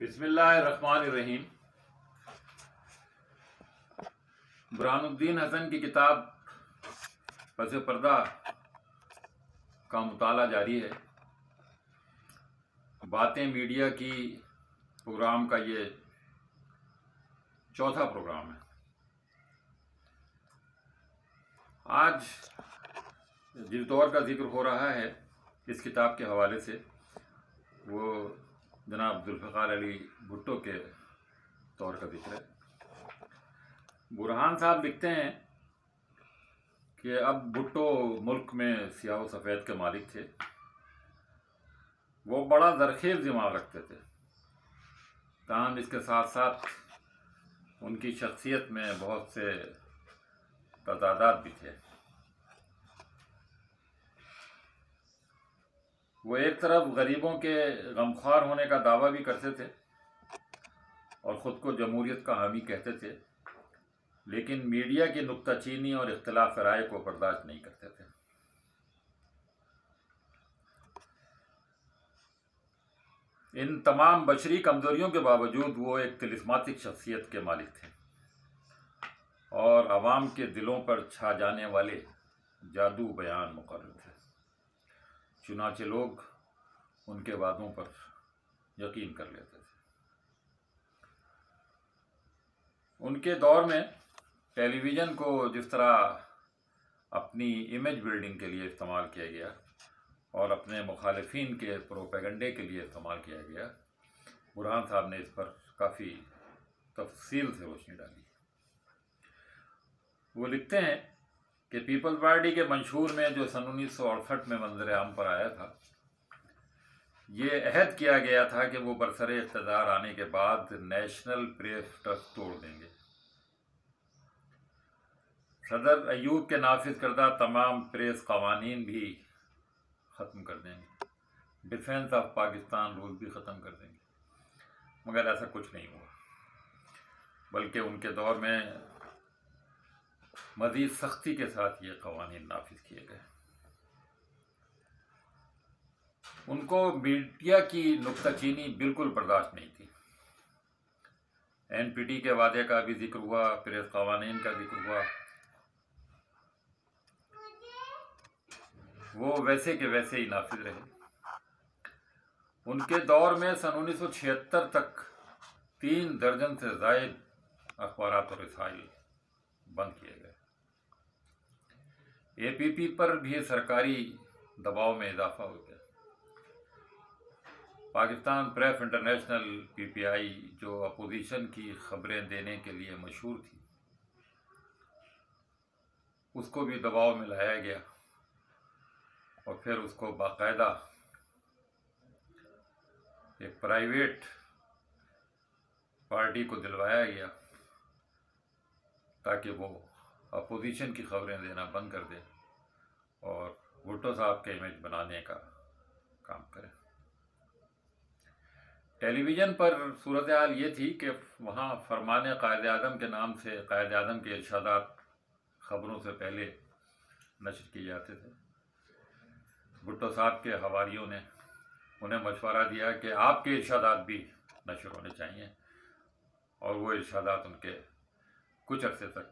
بسم اللہ الرحمن الرحیم۔ برہان الدین حسن کی کتاب پس پردہ کا مطالعہ جاری ہے۔ باتیں میڈیا کی پروگرام کا یہ چوتھا پروگرام ہے۔ آج جس دور کا ذکر ہو رہا ہے اس کتاب کے حوالے سے وہ جناب ذوالفقار علی بھٹو کے دور کا ذکر ہے۔ برہان صاحب لکھتے ہیں کہ اب بھٹو ملک میں سیاہ و سفید کے مالک تھے۔ وہ بڑا زرخیز دماغ رکھتے تھے، تاہم اس کے ساتھ ساتھ ان کی شخصیت میں بہت سے تضادات بھی تھے۔ وہ ایک طرف غریبوں کے غمخوار ہونے کا دعویٰ بھی کرتے تھے اور خود کو جمہوریت کا حامی کہتے تھے، لیکن میڈیا کی نکتہ چینی اور اختلاف رائے کو برداشت نہیں کرتے تھے۔ ان تمام بشری کمزوریوں کے باوجود وہ ایک طلسماتک شخصیت کے مالک تھے اور عوام کے دلوں پر چھا جانے والے جادو بیان مقرر تھے۔ چنانچہ لوگ ان کے وعدوں پر یقین کر لیتے تھے۔ ان کے دور میں ٹیلی ویژن کو جس طرح اپنی امیج بلڈنگ کے لیے استعمال کیا گیا اور اپنے مخالفین کے پروپیگنڈے کے لیے استعمال کیا گیا، برہان صاحب نے اس پر کافی تفصیل سے روشنی ڈالی۔ وہ لکھتے ہیں کہ پیپلز پارٹی کے منشور میں جو سن 1968 میں منظر عام پر آیا تھا، یہ عہد کیا گیا تھا کہ وہ برسر اقتدار آنے کے بعد نیشنل پریس ٹرسٹ توڑ دیں گے، صدر ایوب کے نافذ کردہ تمام پریس قوانین بھی ختم کر دیں گے، ڈیفنس آف پاکستان رول بھی ختم کر دیں گے۔ مگر ایسا کچھ نہیں ہوا، بلکہ ان کے دور میں مزید سختی کے ساتھ یہ قوانین نافذ کیے گئے۔ ان کو میڈیا کی نکتہ چینی بالکل برداشت نہیں تھی۔ این پی ٹی کے وعدے کا بھی ذکر ہوا، پریس قوانین کا ذکر ہوا، وہ ویسے کے ویسے ہی نافذ رہے۔ ان کے دور میں سن 1976 تک 3 درجن سے زائد اخبارات اور رسائل بند کیے گئے۔ اے پی پی پر بھی سرکاری دباؤ میں اضافہ ہو گیا۔ پاکستان پریس انٹرنیشنل پی پی آئی جو اپوزیشن کی خبریں دینے کے لیے مشہور تھی، اس کو بھی دباؤ میں لایا گیا اور پھر اس کو باقاعدہ ایک پرائیویٹ پارٹی کو دلوایا گیا تاکہ وہ اپوزیشن کی خبریں دینا بند کر دے اور بھٹو صاحب کے امیج بنانے کا کام کرے۔ ٹیلی ویژن پر صورتحال یہ تھی کہ وہاں فرمان قائد اعظم کے نام سے قائد اعظم کے ارشادات خبروں سے پہلے نشر کیے جاتے تھے۔ بھٹو صاحب کے حواریوں نے انہیں مشورہ دیا کہ آپ کے ارشادات بھی نشر ہونے چاہیے، اور وہ ارشادات ان کے کچھ عرصے تک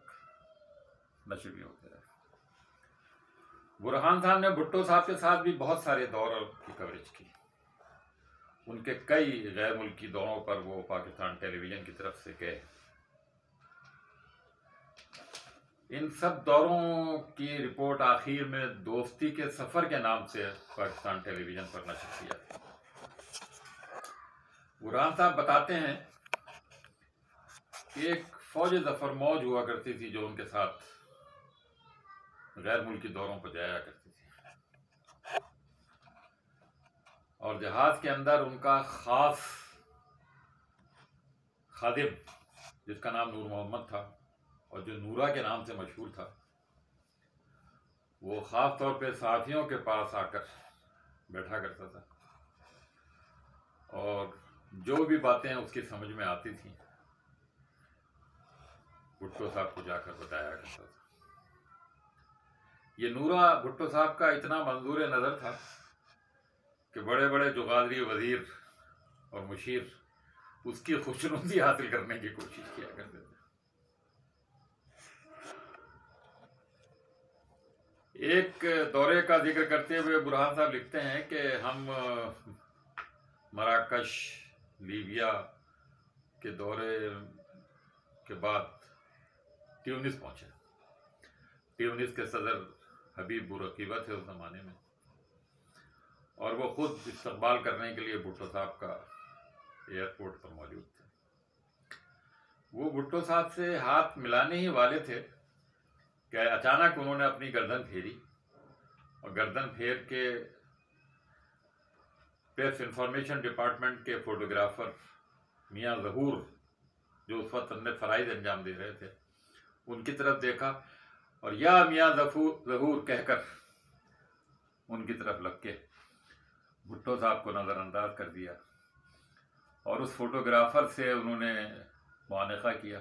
نشر بھی ہوتے رہے۔ برہان صاحب نے بھٹو صاحب کے ساتھ بھی بہت سارے دوروں کی کوریج کی۔ ان کے کئی غیر ملکی دوروں پر وہ پاکستان ٹیلی ویژن کی طرف سے گئے۔ ان سب دوروں کی رپورٹ آخر میں دوستی کے سفر کے نام سے پاکستان ٹیلی ویژن پر نشر کیا۔ برہان صاحب بتاتے ہیں کہ ایک فوج ظفر موج ہوا کرتی تھی جو ان کے ساتھ غیر ملکی دوروں پر جایا کرتی تھی، اور جہاز کے اندر ان کا خاص خادم جس کا نام نور محمد تھا اور جو نورا کے نام سے مشہور تھا، وہ خاص طور پہ صحافیوں کے پاس آ کر بیٹھا کرتا تھا اور جو بھی باتیں اس کی سمجھ میں آتی تھیں بھٹو صاحب کو جا کر بتایا کرتا تھا۔ یہ نورا بھٹو صاحب کا اتنا منظور نظر تھا کہ بڑے بڑے جغادری وزیر اور مشیر اس کی خوشنودی حاصل کرنے کی کوشش کیا کرتے تھے۔ ایک دورے کا ذکر کرتے ہوئے برہان صاحب لکھتے ہیں کہ ہم مراکش لیبیا کے دورے کے بعد ٹیونس پہنچے۔ ٹیونس کے صدر حبیب بورقیبہ تھے اس زمانے میں، اور وہ خود استقبال کرنے کے لیے بھٹو صاحب کا ایئرپورٹ پر موجود تھے۔ وہ بھٹو صاحب سے ہاتھ ملانے ہی والے تھے کہ اچانک انہوں نے اپنی گردن پھیری، اور گردن پھیر کے پریس انفارمیشن ڈپارٹمنٹ کے فوٹوگرافر میاں ظہور، جو اس وقت اپنے فرائض انجام دے رہے تھے، ان کی طرف دیکھا اور یا میاں ظہور کہہ کر ان کی طرف لگ کے بھٹو صاحب کو نظر انداز کر دیا، اور اس فوٹوگرافر سے انہوں نے معانقہ کیا،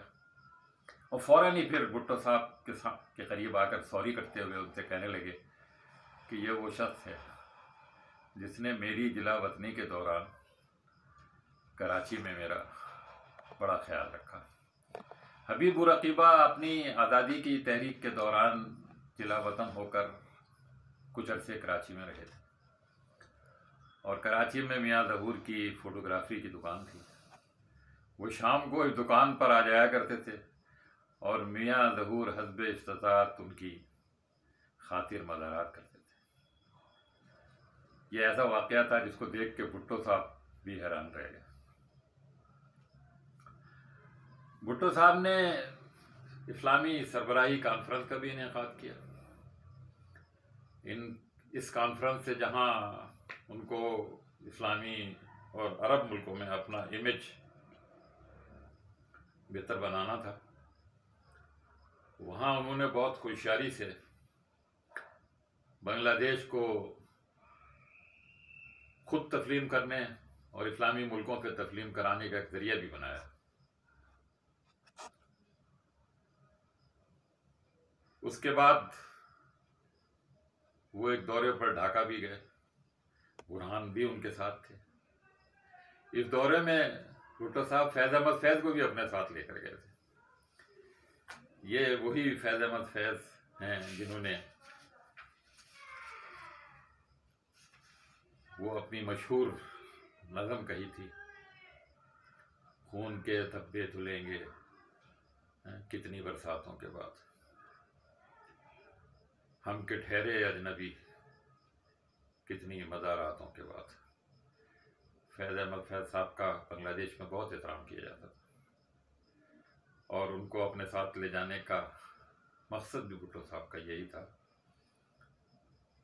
اور فوراً ہی پھر بھٹو صاحب کے قریب آ کر سوری کرتے ہوئے ان سے کہنے لگے کہ یہ وہ شخص ہے جس نے میری جلا وطنی کے دوران کراچی میں میرا بڑا خیال رکھا۔ حبیب بورقیبہ اپنی آزادی کی تحریک کے دوران جلا وطن ہو کر کچھ عرصے کراچی میں رہے تھے، اور کراچی میں میاں ظہور کی فوٹوگرافی کی دکان تھی۔ وہ شام کو اس دکان پر آ جایا کرتے تھے، اور میاں ظہور حسب استطاعت ان کی خاطر مزارات کرتے تھے۔ یہ ایسا واقعہ تھا جس کو دیکھ کے بھٹو صاحب بھی حیران رہ گئے۔ بھٹو صاحب نے اسلامی سربراہی کانفرنس کا بھی انعقاد کیا۔ اس کانفرنس سے جہاں ان کو اسلامی اور عرب ملکوں میں اپنا امیج بہتر بنانا تھا، وہاں انہوں نے بہت ہوشیاری سے بنگلہ دیش کو خود تسلیم کرنے اور اسلامی ملکوں کے تسلیم کرانے کا ایک ذریعہ بھی بنایا۔ اس کے بعد وہ ایک دورے پر ڈھاکہ بھی گئے، برہان بھی ان کے ساتھ تھے۔ اس دورے میں بھٹو صاحب فیض احمد فیض کو بھی اپنے ساتھ لے کر گئے تھے۔ یہ وہی فیض احمد فیض ہیں جنہوں نے وہ اپنی مشہور نظم کہی تھی، خون کے دھبے دھلیں گے کتنی برساتوں کے بعد، ہم کے ٹھہرے اجنبی کتنی مزاراتوں کے بعد۔ فیض احمد فیض صاحب کا بنگلہ دیش میں بہت احترام کیا جاتا تھا، اور ان کو اپنے ساتھ لے جانے کا مقصد بھی بھٹو صاحب کا یہی تھا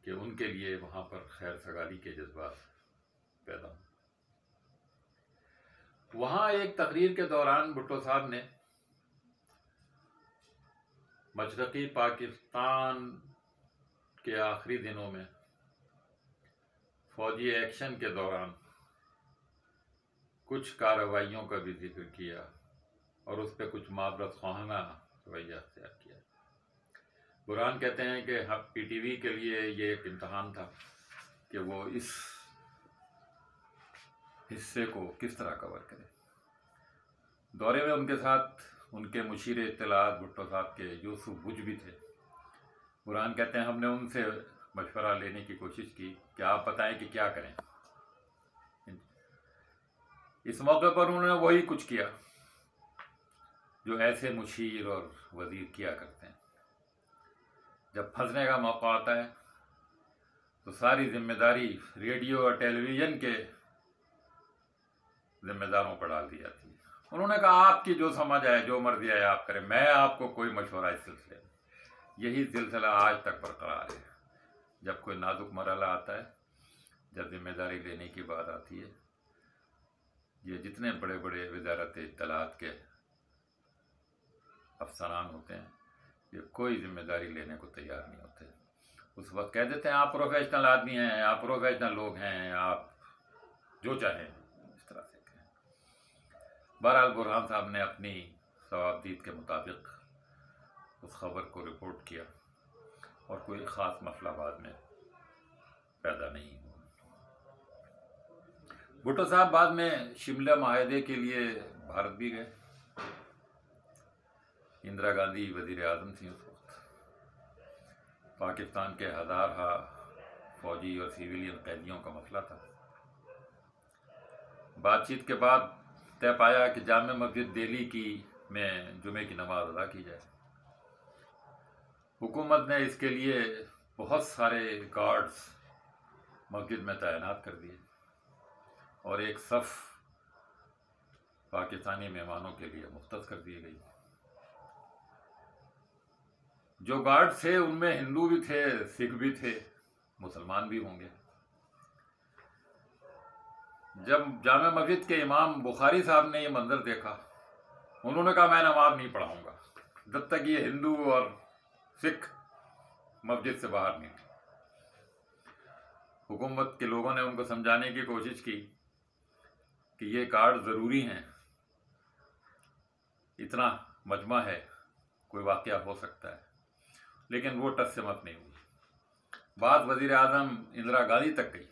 کہ ان کے لیے وہاں پر خیر سگالی کے جذبات پیدا ہوں۔ وہاں ایک تقریر کے دوران بھٹو صاحب نے مشرقی پاکستان کے آخری دنوں میں فوجی ایکشن کے دوران کچھ کارروائیوں کا بھی ذکر کیا، اور اس پہ کچھ معذرت خواہانہ رویہ اختیار کیا۔ برہان کہتے ہیں کہ پی ٹی وی کے لیے یہ ایک امتحان تھا کہ وہ اس حصے کو کس طرح کور کرے۔ دورے میں ان کے ساتھ ان کے مشیر اطلاعات بھٹو صاحب کے یوسف بج بھی تھے۔ برہان کہتے ہیں ہم نے ان سے مشورہ لینے کی کوشش کی کہ آپ بتائیں کہ کیا کریں۔ اس موقع پر انہوں نے وہی کچھ کیا جو ایسے مشیر اور وزیر کیا کرتے ہیں۔ جب پھنسنے کا موقع آتا ہے تو ساری ذمہ داری ریڈیو اور ٹیلی ویژن کے ذمہ داروں پر ڈال دی جاتی ہے۔ انہوں نے کہا آپ کی جو سمجھ آئے، جو مرضی آئے آپ کریں، میں آپ کو کوئی مشورہ اس سلسلے میں۔ یہی سلسلہ آج تک برقرار ہے۔ جب کوئی نازک مرحلہ آتا ہے، جب ذمہ داری لینے کی بات آتی ہے، یہ جتنے بڑے بڑے وزارت اطلاعات کے افسران ہوتے ہیں، یہ کوئی ذمہ داری لینے کو تیار نہیں ہوتے۔ اس وقت کہہ دیتے ہیں آپ پروفیشنل آدمی ہیں، آپ پروفیشنل لوگ ہیں، آپ جو چاہیں اس طرح سے کہیں۔ بہرحال برہان صاحب نے اپنی ثوابدید کے مطابق اس خبر کو رپورٹ کیا، اور کوئی خاص مسئلہ بعد میں پیدا نہیں ہوا۔ بھٹو صاحب بعد میں شملہ معاہدے کے لیے بھارت بھی گئے. اندرا گاندھی وزیر اعظم تھیں اس وقت. پاکستان کے ہزارہ فوجی اور سیویلین قیدیوں کا مسئلہ تھا. بات چیت کے بعد طے پایا کہ جامع مسجد دہلی کی میں جمعے کی نماز ادا کی جائے. حکومت نے اس کے لیے بہت سارے گارڈز مسجد میں تعینات کر دیے اور ایک صف پاکستانی مہمانوں کے لیے مختص کر دی گئی. جو گارڈ تھے ان میں ہندو بھی تھے، سکھ بھی تھے، مسلمان بھی ہوں گے. جب جامع مسجد کے امام بخاری صاحب نے یہ منظر دیکھا، انہوں نے کہا میں نماز نہیں پڑھاؤں گا جب تک یہ ہندو اور سکھ مسجد سے باہر نہیں. حکومت کے لوگوں نے ان کو سمجھانے کی کوشش کی کہ یہ گارڈ ضروری ہیں، اتنا مجمع ہے، کوئی واقعہ ہو سکتا ہے، لیکن وہ ٹس سے مت نہیں ہوئی. بات وزیر اعظم اندرا گاندھی تک گئی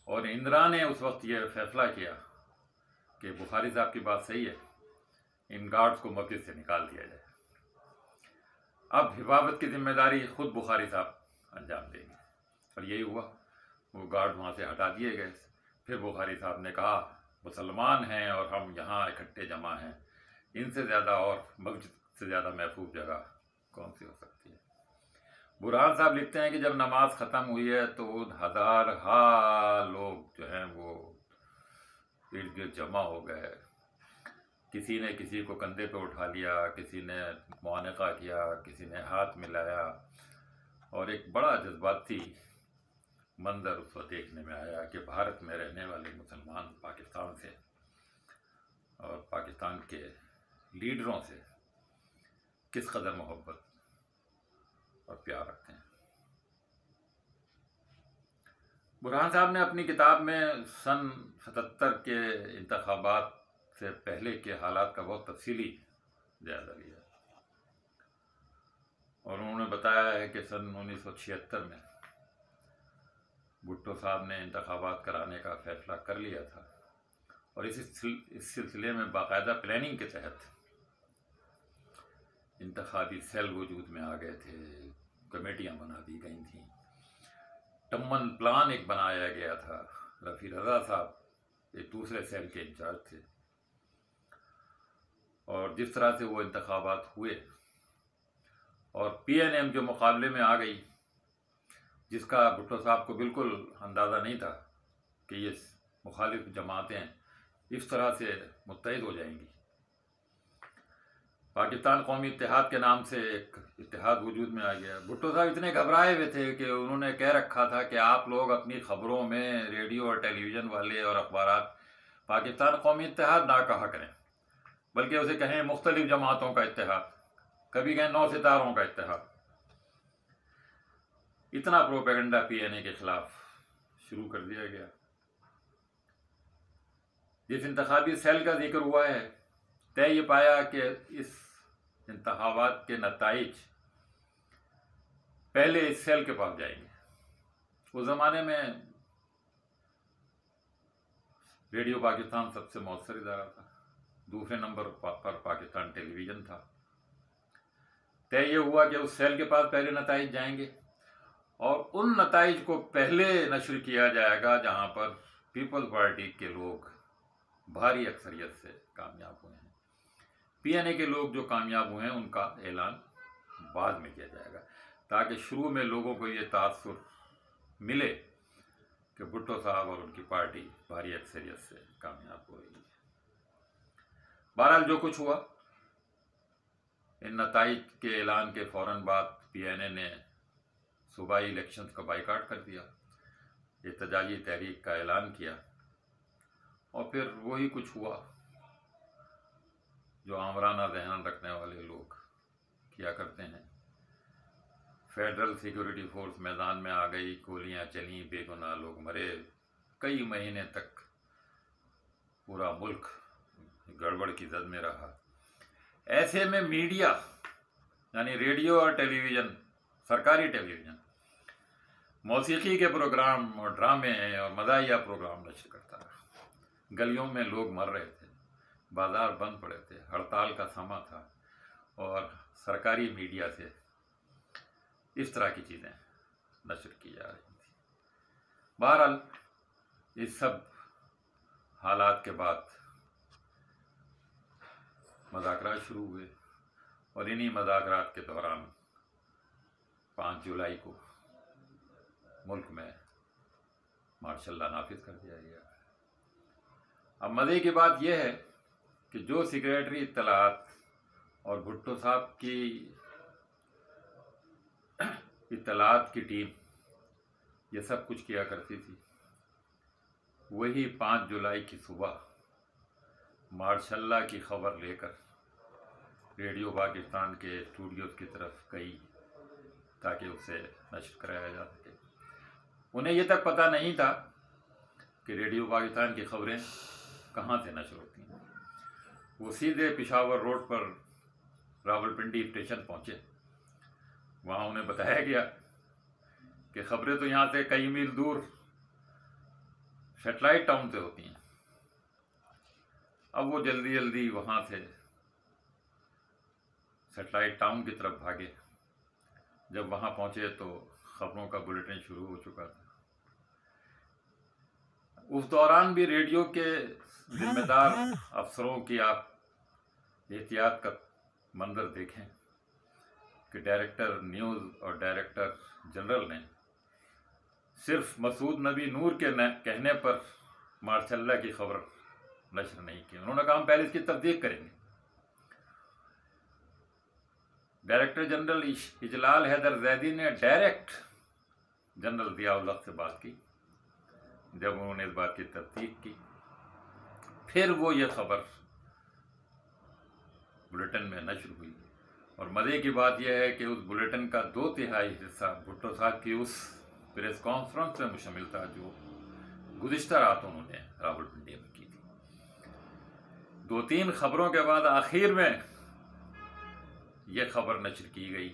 اور اندرا نے اس وقت یہ فیصلہ کیا کہ بخاری صاحب کی بات صحیح ہے، ان گارڈز کو مسجد سے نکال دیا جائے. اب حفاظت کی ذمہ داری خود بخاری صاحب انجام دیں گے، اور یہی ہوا. وہ گارڈ وہاں سے ہٹا دیے گئے. پھر بخاری صاحب نے کہا مسلمان ہیں اور ہم یہاں اکٹھے جمع ہیں، ان سے زیادہ اور مسجد سے زیادہ محفوظ جگہ کون سی ہو سکتی ہے. برہان صاحب لکھتے ہیں کہ جب نماز ختم ہوئی ہے تو ہزارہ لوگ جو ہیں وہ ارد گرد جمع ہو گئے. کسی نے کسی کو کندھے پہ اٹھا لیا، کسی نے معانقہ کیا، کسی نے ہاتھ ملایا، اور ایک بڑا جذباتی منظر اس وقت دیکھنے میں آیا کہ بھارت میں رہنے والے مسلمان پاکستان سے اور پاکستان کے لیڈروں سے کس قدر محبت اور پیار رکھتے ہیں. برہان صاحب نے اپنی کتاب میں سن 77 کے انتخابات سے پہلے کے حالات کا بہت تفصیلی جائزہ لیا، اور انہوں نے بتایا ہے کہ سن 1976 میں بھٹو صاحب نے انتخابات کرانے کا فیصلہ کر لیا تھا، اور اس سلسلے میں باقاعدہ پلاننگ کے تحت انتخابی سیل وجود میں آ گئے تھے، کمیٹیاں بنا دی گئی تھیں، ٹمن پلان ایک بنایا گیا تھا. رفیع رضا صاحب ایک دوسرے سیل کے انچارج تھے، اور جس طرح سے وہ انتخابات ہوئے اور پی این ایم جو مقابلے میں آ گئی، جس کا بھٹو صاحب کو بالکل اندازہ نہیں تھا کہ یہ مخالف جماعتیں اس طرح سے متحد ہو جائیں گی. پاکستان قومی اتحاد کے نام سے ایک اتحاد وجود میں آ گیا. بھٹو صاحب اتنے گھبرائے ہوئے تھے کہ انہوں نے کہہ رکھا تھا کہ آپ لوگ اپنی خبروں میں ریڈیو اور ٹیلی ویژن والے اور اخبارات پاکستان قومی اتحاد نہ کہا کریں، بلکہ اسے کہیں مختلف جماعتوں کا اتحاد، کبھی کہیں 9 ستاروں کا اتحاد. اتنا پروپیگنڈا پی این اے کے خلاف شروع کر دیا گیا. جس انتخابی سیل کا ذکر ہوا ہے، طے یہ پایا کہ اس انتخابات کے نتائج پہلے اس سیل کے پاس جائیں گے. اس زمانے میں ریڈیو پاکستان سب سے مؤثر ادارہ تھا، دوسرے نمبر پر پاکستان ٹیلی ویژن تھا. طے یہ ہوا کہ اس سیل کے پاس پہلے نتائج جائیں گے، اور ان نتائج کو پہلے نشر کیا جائے گا جہاں پر پیپلز پارٹی کے لوگ بھاری اکثریت سے کامیاب ہوئے ہیں. پی این اے کے لوگ جو کامیاب ہوئے ہیں ان کا اعلان بعد میں کیا جائے گا، تاکہ شروع میں لوگوں کو یہ تاثر ملے کہ بھٹو صاحب اور ان کی پارٹی بھاری اکثریت سے کامیاب ہو رہی ہے. بہرحال جو کچھ ہوا، ان نتائج کے اعلان کے فوراً بعد پی این اے نے صوبائی الیکشنز کا بائیکاٹ کر دیا، احتجاجی تحریک کا اعلان کیا، اور پھر وہی کچھ ہوا جو آمرانہ ذہن رکھنے والے لوگ کیا کرتے ہیں. فیڈرل سیکورٹی فورس میدان میں آ گئی، گولیاں چلیں، بے گناہ لوگ مرے، کئی مہینے تک پورا ملک گڑبڑ کی زد میں رہا. ایسے میں میڈیا یعنی ریڈیو اور ٹیلی ویژن، سرکاری ٹیلی ویژن، موسیقی کے پروگرام اور ڈرامے اور مزاحیہ پروگرام نشر کرتا رہا۔ گلیوں میں لوگ مر رہے تھے، بازار بند پڑے تھے، ہڑتال کا سما تھا، اور سرکاری میڈیا سے اس طرح کی چیزیں نشر کی جا رہی تھیں۔ بہرحال اس سب حالات کے بعد مذاکرات شروع ہوئے، اور انہی مذاکرات کے دوران 5 جولائی کو ملک میں مارشل لا نافذ کر دیا گیا۔ اب مزے کی بات یہ ہے کہ جو سیکریٹری اطلاعات اور بھٹو صاحب کی اطلاعات کی ٹیم یہ سب کچھ کیا کرتی تھی، وہی 5 جولائی کی صبح مارشل لا کی خبر لے کر ریڈیو پاکستان کے اسٹوڈیوز کی طرف گئی تاکہ اسے نشر کرایا جا سکے۔ انہیں یہ تک پتہ نہیں تھا کہ ریڈیو پاکستان کی خبریں کہاں سے نشر ہوتی ہیں۔ وہ سیدھے پشاور روڈ پر راولپنڈی اسٹیشن پہنچے۔ وہاں انہیں بتایا گیا کہ خبریں تو یہاں سے کئی میل دور سیٹلائٹ ٹاؤن سے ہوتی ہیں۔ اب وہ جلدی جلدی وہاں سے سیٹلائٹ ٹاؤن کی طرف بھاگے۔ جب وہاں پہنچے تو خبروں کا بلیٹن شروع ہو چکا تھا۔ اس دوران بھی ریڈیو کے ذمہ دار افسروں کی آپ احتیاط کا منظر دیکھیں کہ ڈائریکٹر نیوز اور ڈائریکٹر جنرل نے صرف مسعود نبی نور کے کہنے پر مارشل لا کی خبر نشر نہیں کی۔ انہوں نے کہا ہم پہلے اس کی تصدیق کریں گے۔ ڈائریکٹر جنرل اجلال حیدر زیدی نے ڈائریکٹ جنرل ضیاء الحق سے بات کی۔ جب انہوں نے اس بات کی تصدیق کی، پھر وہ یہ خبر بلیٹن میں نشر ہوئی۔ اور مزے کی بات یہ ہے کہ اس بلیٹن کا 2/3 حصہ بھٹو صاحب کی اس پریس کانفرنس میں مشتمل تھا جو گزشتہ رات انہوں نے راولپنڈی میں کی تھی۔ 2-3 خبروں کے بعد آخر میں یہ خبر نشر کی گئی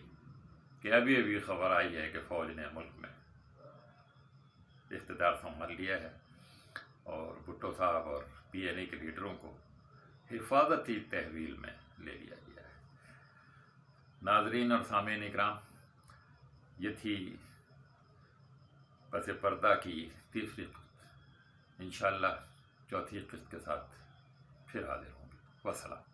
کہ ابھی خبر آئی ہے کہ فوج نے ملک میں اقتدار سنبھال لیا ہے اور بھٹو صاحب اور PNA کے لیڈروں کو حفاظتی تحویل میں لے لیا گیا ہے۔ ناظرین اور سامعین اکرام، یہ تھی پس پردہ کی تیسری قسط۔ انشاءاللہ چوتھی قسط کے ساتھ پھر حاضر ہوں گے۔ والسلام۔